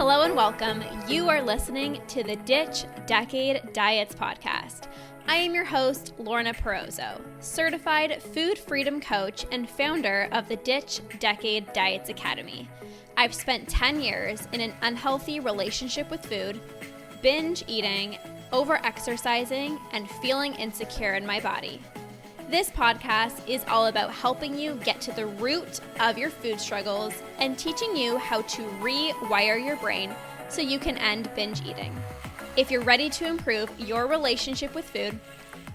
Hello and welcome. You are listening to the Ditch Decade Diets podcast. I am your host, Lorna, certified food freedom coach and founder of the Ditch Decade Diets Academy. I've spent 10 years in an unhealthy relationship with food, binge eating, over-exercising, and feeling insecure in my body. This podcast is all about helping you get to the root of your food struggles and teaching you how to rewire your brain so you can end binge eating. If you're ready to improve your relationship with food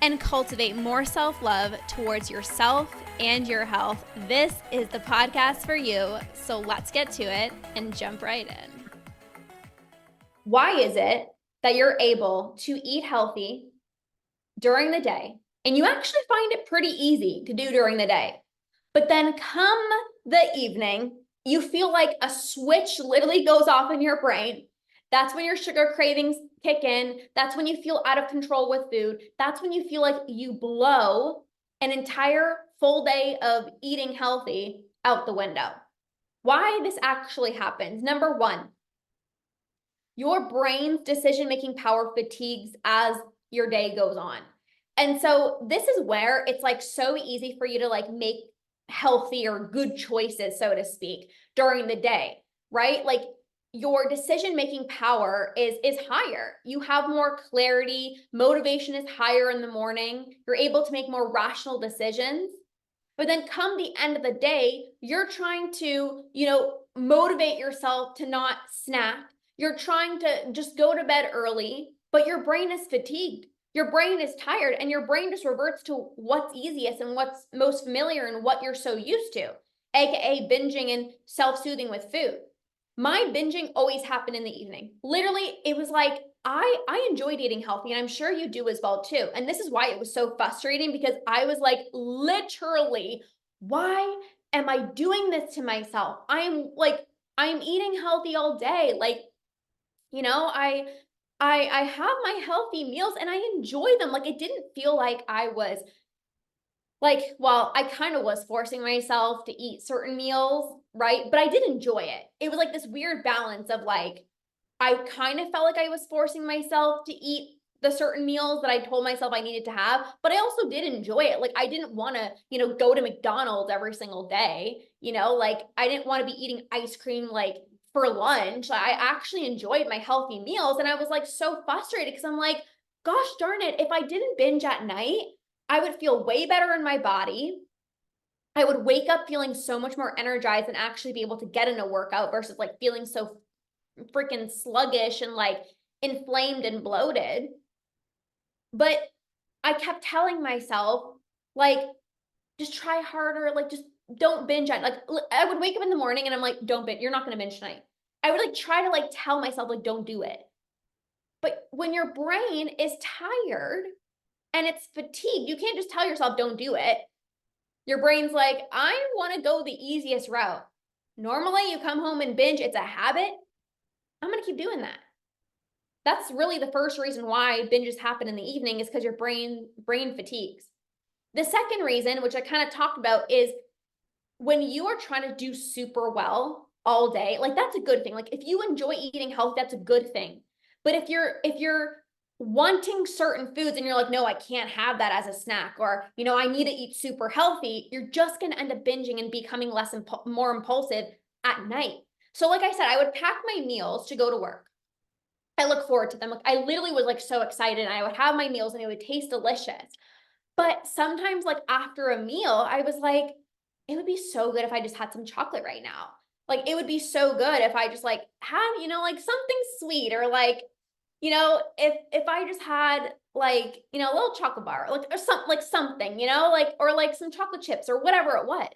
and cultivate more self-love towards yourself and your health, this is the podcast for you. So let's get to it and jump right in. Why is it that you're able to eat healthy during the day? And you actually find it pretty easy to do during the day. But then come the evening, you feel like a switch literally goes off in your brain. That's when your sugar cravings kick in. That's when you feel out of control with food. That's when you feel like you blow an entire full day of eating healthy out the window. Why this actually happens. Number one, your brain's decision-making power fatigues as your day goes on. And so this is where it's like so easy for you to like make healthy or good choices, so to speak, during the day, right? Like your decision-making power is higher. You have more clarity, motivation is higher in the morning. You're able to make more rational decisions. But then come the end of the day, you're trying to, motivate yourself to not snack. You're trying to just go to bed early, but your brain is fatigued. Your brain is tired and your brain just reverts to what's easiest and what's most familiar and what you're so used to, aka binging and self-soothing with food. My binging always happened in the evening. Literally, it was like, I enjoyed eating healthy, and I'm sure you do as well too. And this is why it was so frustrating, because I was like, literally, why am I doing this to myself? I'm eating healthy all day. I have my healthy meals and I enjoy them. Like, it didn't feel like I was I kind of was forcing myself to eat certain meals, right? But I did enjoy it. It was like this weird balance of like, I kind of felt like I was forcing myself to eat the certain meals that I told myself I needed to have, but I also did enjoy it. Like, I didn't want to, go to McDonald's every single day, I didn't want to be eating ice cream, for lunch. I actually enjoyed my healthy meals. And I was like so frustrated because I'm like, gosh darn it, if I didn't binge at night, I would feel way better in my body. I would wake up feeling so much more energized and actually be able to get in a workout versus like feeling so freaking sluggish and like inflamed and bloated. But I kept telling myself, just try harder, just don't binge at, I would wake up in the morning and I'm like, don't binge, you're not going to binge tonight. I would try to tell myself, don't do it. But when your brain is tired and it's fatigued, you can't just tell yourself, don't do it. Your brain's like, I want to go the easiest route. Normally you come home and binge, it's a habit. I'm going to keep doing that. That's really the first reason why binges happen in the evening, is because your brain fatigues. The second reason, which I kind of talked about, is when you are trying to do super well all day, that's a good thing. If you enjoy eating healthy, that's a good thing. But if you're wanting certain foods and you're like, no, I can't have that as a snack, or, I need to eat super healthy, you're just going to end up binging and becoming more impulsive at night. So like I said, I would pack my meals to go to work. I look forward to them. I literally was so excited, and I would have my meals and it would taste delicious. But sometimes after a meal, I was like, it would be so good if I just had some chocolate right now. It would be so good if I just had, something sweet, or if I just had a little chocolate bar, or something, or some chocolate chips or whatever it was.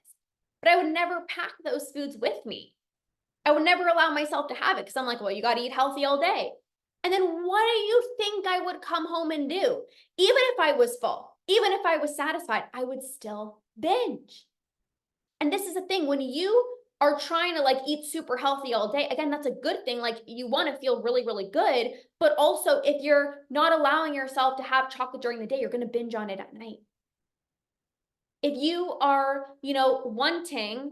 But I would never pack those foods with me. I would never allow myself to have it, because I'm like, well, you got to eat healthy all day. And then what do you think I would come home and do? Even if I was full, even if I was satisfied, I would still binge. And this is the thing, when you are trying to eat super healthy all day, again, that's a good thing. You want to feel really, really good. But also, if you're not allowing yourself to have chocolate during the day, you're going to binge on it at night. If you are, wanting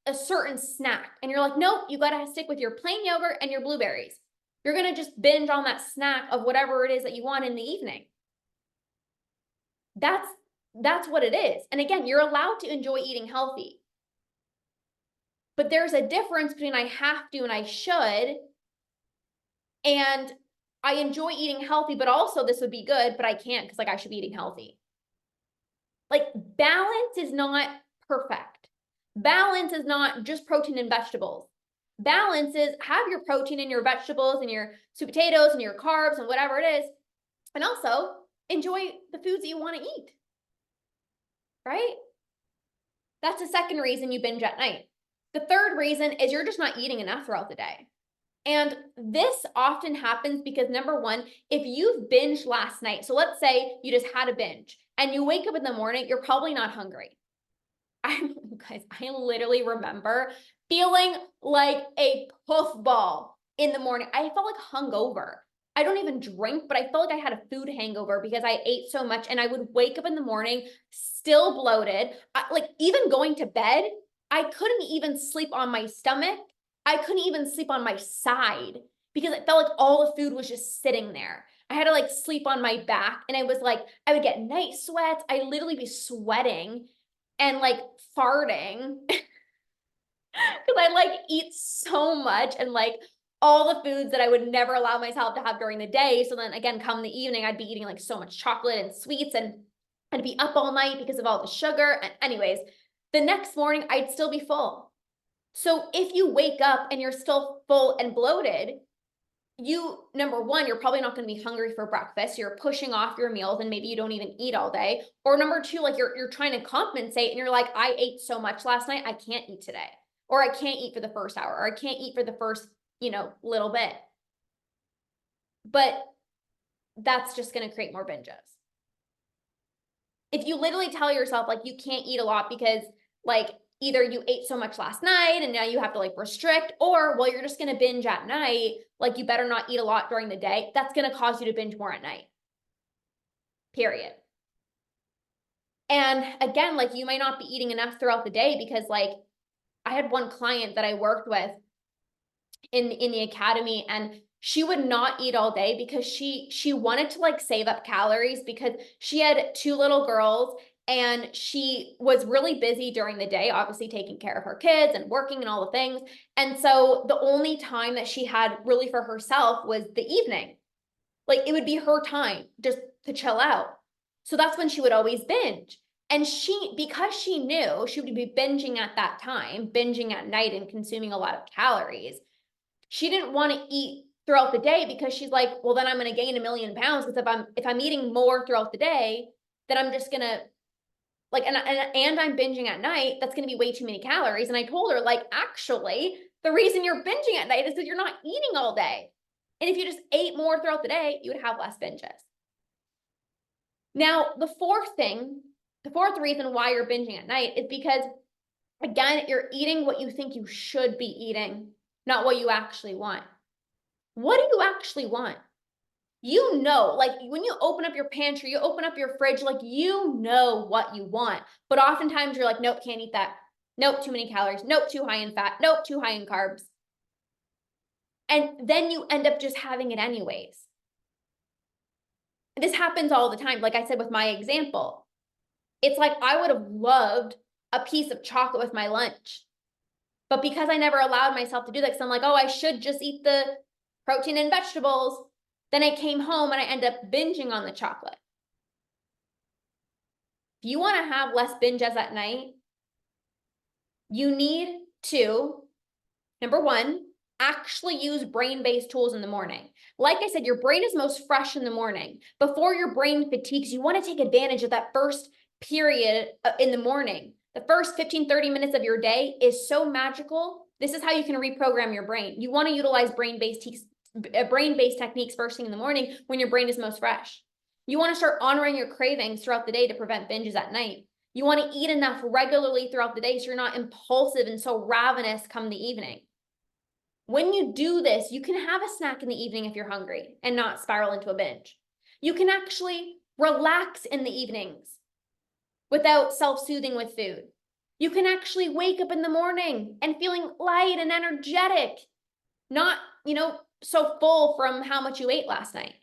a certain snack and you're like, nope, you got to stick with your plain yogurt and your blueberries. You're going to just binge on that snack of whatever it is that you want in the evening. That's what it is. And again, you're allowed to enjoy eating healthy. But there's a difference between I have to and I should. And I enjoy eating healthy, but also this would be good, but I can't because like I should be eating healthy. Like balance is not perfect. Balance is not just protein and vegetables. Balance is have your protein and your vegetables and your sweet potatoes and your carbs and whatever it is. And also enjoy the foods that you want to eat. Right? That's the second reason you binge at night. The third reason is you're just not eating enough throughout the day. And this often happens because number one, if you've binged last night, so let's say you just had a binge and you wake up in the morning, you're probably not hungry. I literally remember feeling like a puffball in the morning. I felt like hungover. I don't even drink, but I felt like I had a food hangover because I ate so much and I would wake up in the morning still bloated. Like even going to bed, I couldn't even sleep on my stomach. I couldn't even sleep on my side because it felt like all the food was just sitting there. I had to like sleep on my back and I was like, I would get night sweats. I literally be sweating and like farting because I like eat so much and like all the foods that I would never allow myself to have during the day. So then again, come the evening, I'd be eating like so much chocolate and sweets and I'd be up all night because of all the sugar. And anyways, the next morning I'd still be full. So if you wake up and you're still full and bloated, number one, you're probably not going to be hungry for breakfast. You're pushing off your meals and maybe you don't even eat all day. Or number two, like you're trying to compensate and you're like, I ate so much last night, I can't eat today. Or I can't eat for the first hour, or I can't eat for the first, little bit. But that's just going to create more binges. If you literally tell yourself like you can't eat a lot because like either you ate so much last night and now you have to like restrict, or well, you're just going to binge at night, like you better not eat a lot during the day, that's going to cause you to binge more at night. Period. And again, like you might not be eating enough throughout the day because like I had one client that I worked with in the academy and she would not eat all day because she wanted to like save up calories because she had two little girls and she was really busy during the day, obviously taking care of her kids and working and all the things. And so the only time that she had really for herself was the evening. Like it would be her time just to chill out. So that's when she would always binge. And because she knew she would be binging at that time, binging at night and consuming a lot of calories, she didn't want to eat throughout the day because she's like, well, then I'm going to gain 1,000,000 pounds because if I'm eating more throughout the day, then I'm just going to like, and I'm binging at night, that's going to be way too many calories. And I told her like, actually, the reason you're binging at night is because you're not eating all day. And if you just ate more throughout the day, you would have less binges. Now, the fourth reason why you're binging at night is because, again, you're eating what you think you should be eating, not what you actually want. What do you actually want? Like when you open up your pantry, you open up your fridge, like you know what you want. But oftentimes you're like, nope, can't eat that. Nope, too many calories. Nope, too high in fat. Nope, too high in carbs. And then you end up just having it anyways. This happens all the time. Like I said with my example, it's like I would have loved a piece of chocolate with my lunch. But because I never allowed myself to do that, because I'm like, oh, I should just eat the protein and vegetables. Then I came home and I end up binging on the chocolate. If you want to have less binges at night, you need to, number one, actually use brain-based tools in the morning. Like I said, your brain is most fresh in the morning. Before your brain fatigues, you want to take advantage of that first period in the morning. The first 15, 30 minutes of your day is so magical. This is how you can reprogram your brain. You want to utilize brain-based techniques first thing in the morning when your brain is most fresh. You want to start honoring your cravings throughout the day to prevent binges at night. You want to eat enough regularly throughout the day so you're not impulsive and so ravenous come the evening. When you do this, you can have a snack in the evening if you're hungry and not spiral into a binge. You can actually relax in the evenings without self-soothing with food. You can actually wake up in the morning and feeling light and energetic, not, so full from how much you ate last night.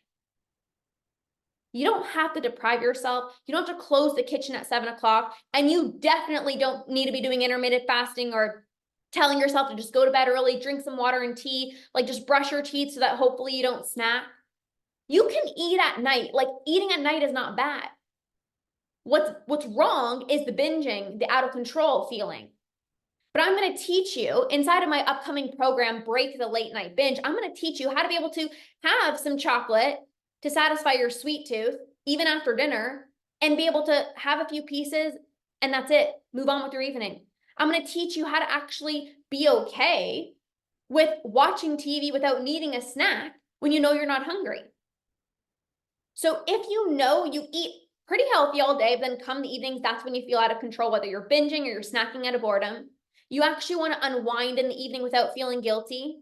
You don't have to deprive yourself. You don't have to close the kitchen at 7 o'clock. And you definitely don't need to be doing intermittent fasting or telling yourself to just go to bed early, drink some water and tea, like just brush your teeth so that hopefully you don't snack. You can eat at night. Like eating at night is not bad. What's wrong is the binging, the out of control feeling. But I'm going to teach you inside of my upcoming program, Break the Late Night Binge. I'm going to teach you how to be able to have some chocolate to satisfy your sweet tooth, even after dinner, and be able to have a few pieces and that's it. Move on with your evening. I'm going to teach you how to actually be okay with watching TV without needing a snack when you know you're not hungry. So if you know you eat pretty healthy all day, but then come the evenings, that's when you feel out of control, whether you're binging or you're snacking out of boredom. You actually want to unwind in the evening without feeling guilty,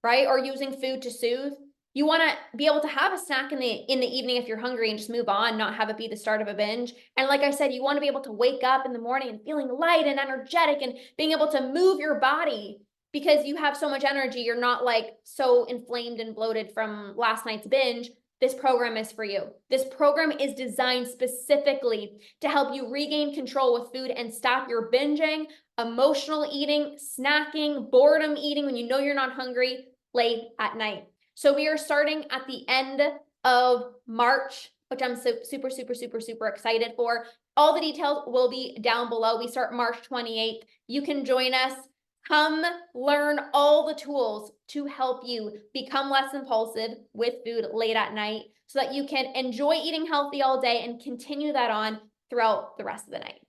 right? Or using food to soothe. You want to be able to have a snack in the evening if you're hungry and just move on, not have it be the start of a binge. And like I said, you want to be able to wake up in the morning and feeling light and energetic and being able to move your body because you have so much energy. You're not like so inflamed and bloated from last night's binge. This program is for you. This program is designed specifically to help you regain control with food and stop your binging, emotional eating, snacking, boredom eating when you know you're not hungry late at night. So we are starting at the end of March, which I'm super, super, super, super excited for. All the details will be down below. We start March 28th. You can join us. Come learn all the tools to help you become less impulsive with food late at night so that you can enjoy eating healthy all day and continue that on throughout the rest of the night.